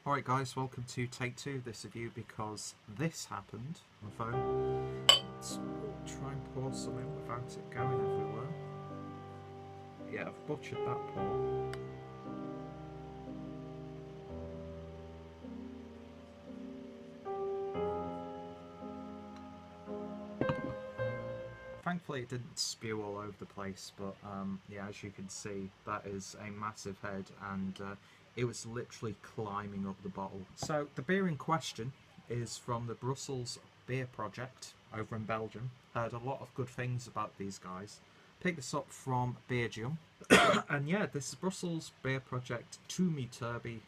Alright guys, welcome to take two of this review because this happened on my phone. Let's try and pour some in without it going everywhere. Yeah, I've butchered that pour. Thankfully it didn't spew all over the place, but yeah, as you can see, that is a massive head, and it was literally climbing up the bottle. So the beer in question is from the Brussels Beer Project over in Belgium. Heard a lot of good things about these guys. Picked this up from Beergium. And yeah, this is Brussels Beer Project Turbi,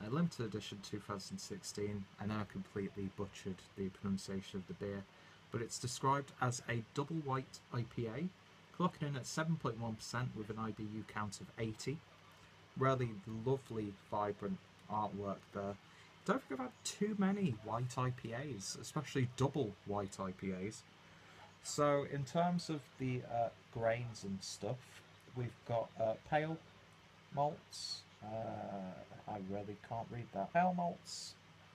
limited edition 2016. I know I completely butchered the pronunciation of the beer, but it's described as a double white IPA, clocking in at 7.1% with an IBU count of 80. Really lovely, vibrant artwork there. Don't think I've had too many white IPAs, especially double white IPAs. So in terms of the grains and stuff, we've got pale malts. I really can't read that. Pale malts.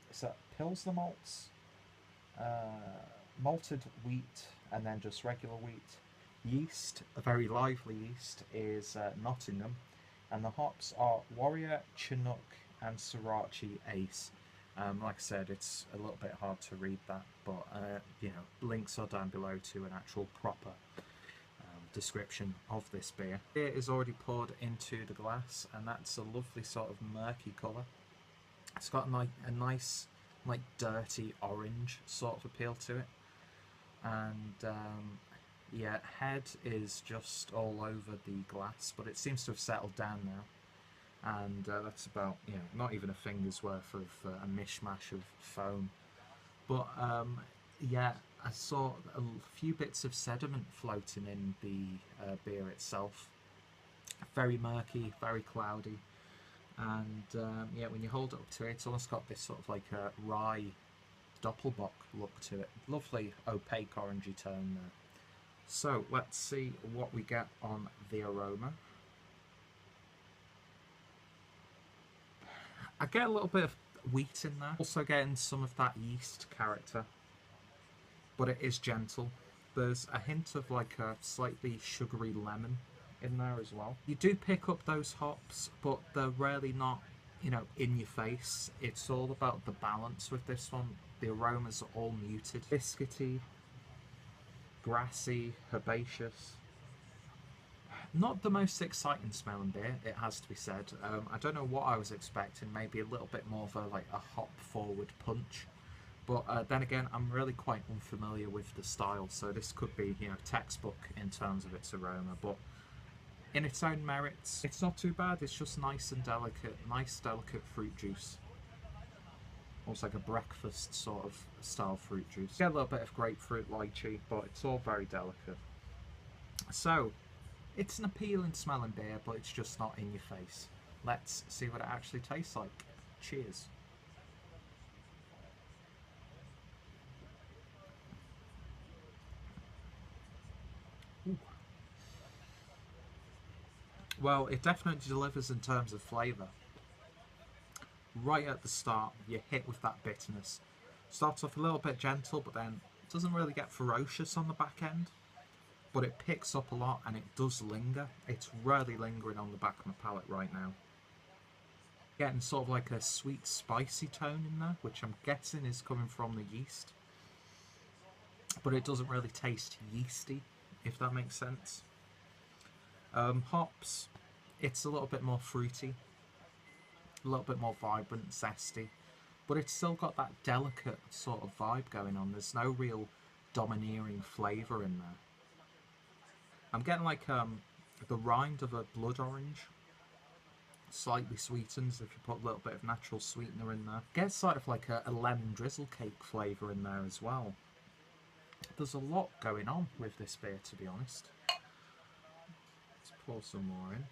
Is that Pilsner malts? Malted wheat, and then just regular wheat. Yeast, a very lively yeast, is Nottingham, and the hops are Warrior, Chinook, and Sriracha Ace. Like I said, it's a little bit hard to read that, but you know, links are down below to an actual proper description of this beer. Beer is already poured into the glass, and that's a lovely sort of murky colour. It's got a nice, like, dirty orange sort of appeal to it, and yeah, head is just all over the glass, but it seems to have settled down now, and that's about, you know, not even a finger's worth of a mishmash of foam. But yeah, I saw a few bits of sediment floating in the beer itself. Very murky, very cloudy, and yeah, when you hold it up to it, it's almost got this sort of like a rye doppelbock look to it. Lovely opaque orangey tone there. So let's see what we get on the aroma. I get a little bit of wheat in there, also getting some of that yeast character, but it is gentle. There's a hint of like a slightly sugary lemon in there as well. You do pick up those hops, but they're really not, you know, in your face. It's all about the balance with this one. The aromas are all muted. Biscuity, grassy, herbaceous. Not the most exciting smelling beer, it has to be said. I don't know what I was expecting, maybe a little bit more of a hop forward punch. But then again, I'm really quite unfamiliar with the style, so this could be, you know, textbook in terms of its aroma. But in its own merits, it's not too bad. It's just nice and delicate, nice delicate fruit juice. Almost like a breakfast sort of style fruit juice. Get a little bit of grapefruit, lychee, but it's all very delicate. So, it's an appealing smelling beer, but it's just not in your face. Let's see what it actually tastes like. Cheers. Ooh. Well, it definitely delivers in terms of flavour. Right at the start, you're hit with that bitterness. Starts off a little bit gentle, but then it doesn't really get ferocious on the back end. But it picks up a lot, and it does linger. It's really lingering on the back of my palate right now. Getting sort of like a sweet, spicy tone in there, which I'm guessing is coming from the yeast. But it doesn't really taste yeasty, if that makes sense. Hops, it's a little bit more fruity, a little bit more vibrant, zesty, but it's still got that delicate sort of vibe going on. There's no real domineering flavour in there. I'm getting like the rind of a blood orange, slightly sweetened if you put a little bit of natural sweetener in there. Get sort of like a lemon drizzle cake flavour in there as well. There's a lot going on with this beer, to be honest. Let's pour some more in.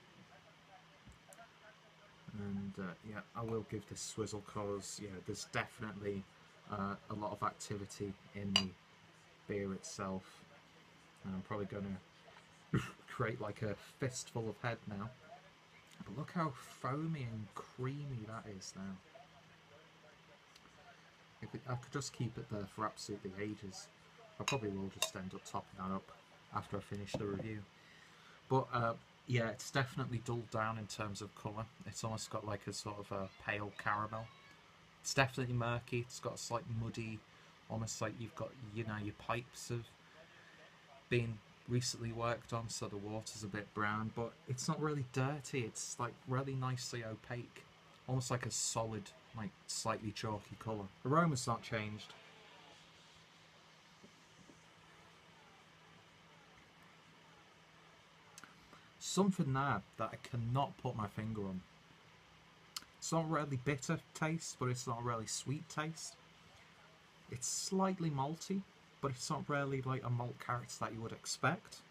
And yeah, I will give this swizzle because, yeah, there's definitely a lot of activity in the beer itself. And I'm probably going to create like a fistful of head now. But look how foamy and creamy that is now. I could just keep it there for absolutely ages. I probably will just end up topping that up after I finish the review. But yeah, it's definitely dulled down in terms of colour. It's almost got like a sort of a pale caramel. It's definitely murky. It's got a slight muddy, almost like you've got, you know, your pipes have been recently worked on, so the water's a bit brown. But it's not really dirty. It's like really nicely opaque, almost like a solid, like slightly chalky colour. Aroma's not changed. Something there that I cannot put my finger on. It's not really bitter taste, but it's not really sweet taste. It's slightly malty, but it's not really like a malt character that you would expect.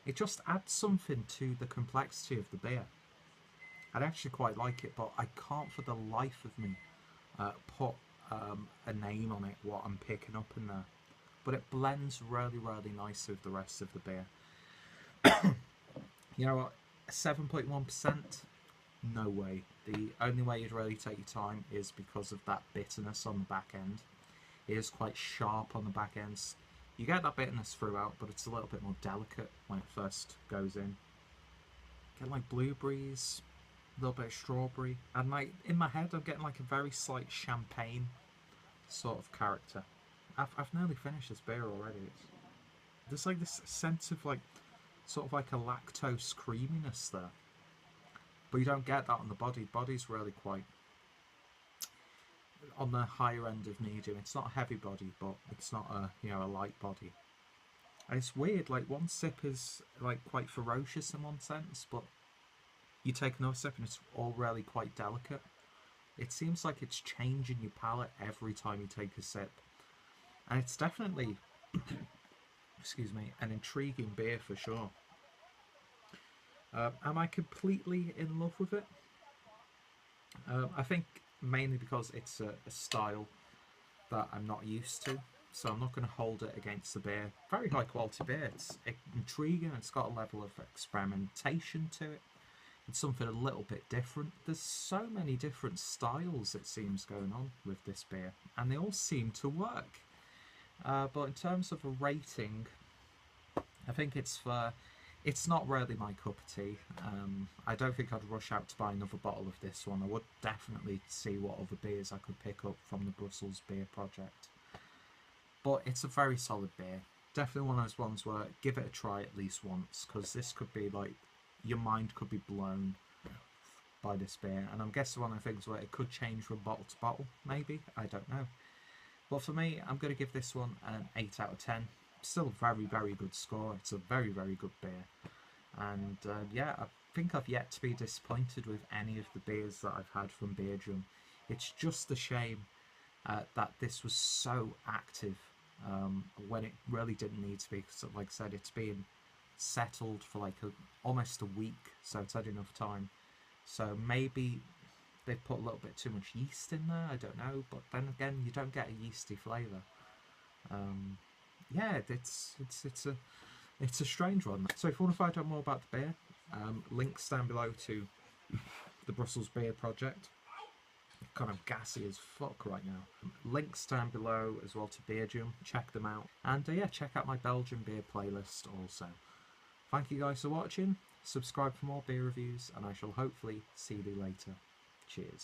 It just adds something to the complexity of the beer. I'd actually quite like it, but I can't for the life of me put a name on it, what I'm picking up in there. But it blends really, really nicely with the rest of the beer. You know what? 7.1%? No way. The only way you'd really take your time is because of that bitterness on the back end. It is quite sharp on the back ends. You get that bitterness throughout, but it's a little bit more delicate when it first goes in. Get like blueberries, a little bit of strawberry, and like in my head I'm getting like a very slight champagne sort of character. I've nearly finished this beer already. There's like this sense of like sort of like a lactose creaminess there, but you don't get that on the body. Body's really quite on the higher end of medium. It's not a heavy body, but it's not a, you know, a light body. And it's weird, like one sip is like quite ferocious in one sense, but you take another sip and it's all really quite delicate. It seems like it's changing your palate every time you take a sip. And it's definitely excuse me, an intriguing beer for sure. Am I completely in love with it? I think mainly because it's a style that I'm not used to, so I'm not going to hold it against the beer. Very high quality beer. It's intriguing. It's got a level of experimentation to it. It's something a little bit different. There's so many different styles, it seems, going on with this beer, and they all seem to work. But in terms of a rating, I think it's not really my cup of tea. I don't think I'd rush out to buy another bottle of this one. I would definitely see what other beers I could pick up from the Brussels Beer Project. But it's a very solid beer. Definitely one of those ones where give it a try at least once, because this could be like, your mind could be blown by this beer. And I'm guessing one of the things where it could change from bottle to bottle, maybe. I don't know. But for me, I'm going to give this one an 8 out of 10. Still a very, very good score. It's a very, very good beer. And yeah, I think I've yet to be disappointed with any of the beers that I've had from Beergium. It's just a shame that this was so active when it really didn't need to be. Because, like I said, it's been settled for like almost a week, so it's had enough time. So maybe they've put a little bit too much yeast in there, I don't know, but then again, you don't get a yeasty flavour. Yeah, it's a strange one. So if you want to find out more about the beer, links down below to the Brussels Beer Project. Kind of gassy as fuck right now. Links down below as well to Beergium. Check them out. And yeah, check out my Belgian beer playlist also. Thank you guys for watching. Subscribe for more beer reviews, and I shall hopefully see you later. Cheers.